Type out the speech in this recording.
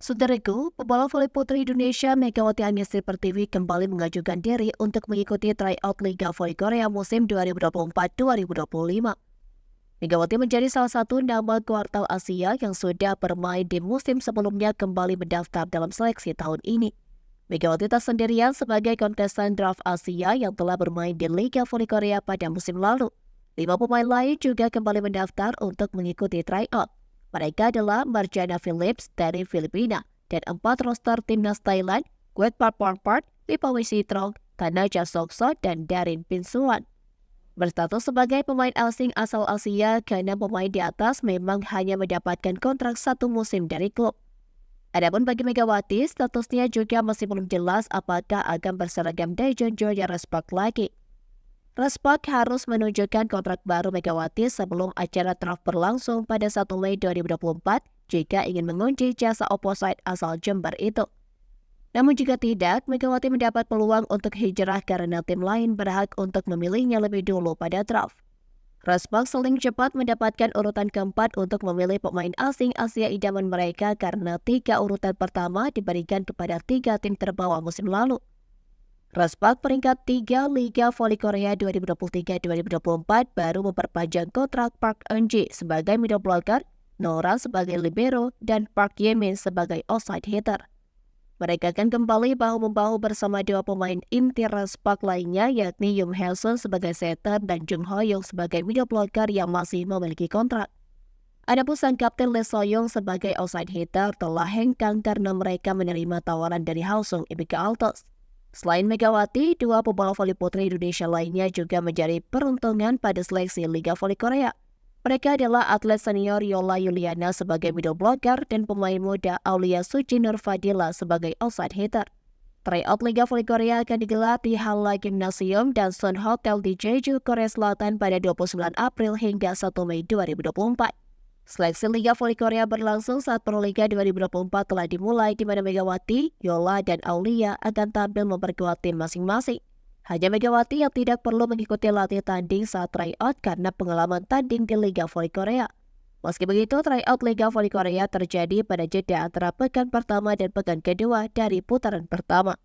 Saudaraku, pembalap voli putri Indonesia Megawati Agnesty Pertiwi kembali mengajukan diri untuk mengikuti tryout Liga Voli Korea musim 2024-2025. Megawati menjadi salah satu nama kuartal Asia yang sudah bermain di musim sebelumnya kembali mendaftar dalam seleksi tahun ini. Megawati tak sendirian sebagai kontestan draft Asia yang telah bermain di Liga Voli Korea pada musim lalu. 5 pemain lain juga kembali mendaftar untuk mengikuti tryout. Mereka adalah Marjana Phillips dari Filipina dan 4 roster timnas Thailand, Kwet Park, Lipawi Sitrong, Tanaja Sokso, dan Darin Pinsuan. Berstatus sebagai pemain asing asal Asia, karena pemain di atas memang hanya mendapatkan kontrak 1 musim dari klub. Adapun bagi Megawati, statusnya juga masih belum jelas apakah akan berseragam Daejeon Joya Respark lagi. Respark harus menunjukkan kontrak baru Megawati sebelum acara draft berlangsung pada 1 Mei 2024 jika ingin mengunci jasa opposite asal Jember itu. Namun jika tidak, Megawati mendapat peluang untuk hijrah karena tim lain berhak untuk memilihnya lebih dulu pada draft. Respark seling cepat mendapatkan urutan keempat untuk memilih pemain asing Asia idaman mereka karena 3 urutan pertama diberikan kepada 3 tim terbawah musim lalu. Respark peringkat 3 Liga Voli Korea 2023-2024 baru memperpanjang kontrak Park Eun-ji sebagai middle blocker, Nora sebagai libero, dan Park Ye-min sebagai outside hitter. Mereka akan kembali bahu-membahu bersama 2 pemain inti Respark lainnya yakni Yoon Hae-sun sebagai setter dan Jung Ho-young sebagai middle blocker yang masih memiliki kontrak. Adapun sang kapten Lee So-young sebagai outside hitter telah hengkang karena mereka menerima tawaran dari Hwasong Ibika Altos. Selain Megawati, 2 pembalap voli putri Indonesia lainnya juga menjadi peruntungan pada seleksi Liga Voli Korea. Mereka adalah atlet senior Yola Yuliana sebagai middle blocker dan pemain muda Aulia Suci Nur Fadila sebagai outside hitter. Tryout Liga Voli Korea akan digelar di Halla Gymnasium dan Sun Hotel di Jeju, Korea Selatan pada 29 April hingga 1 Mei 2024. Seleksi Liga Voli Korea berlangsung saat Proliga 2024 telah dimulai di mana Megawati, Yola, dan Aulia akan tampil memperkuat tim masing-masing. Hanya Megawati yang tidak perlu mengikuti latih tanding saat tryout karena pengalaman tanding di Liga Voli Korea. Meski begitu, tryout Liga Voli Korea terjadi pada jeda antara pekan pertama dan pekan kedua dari putaran pertama.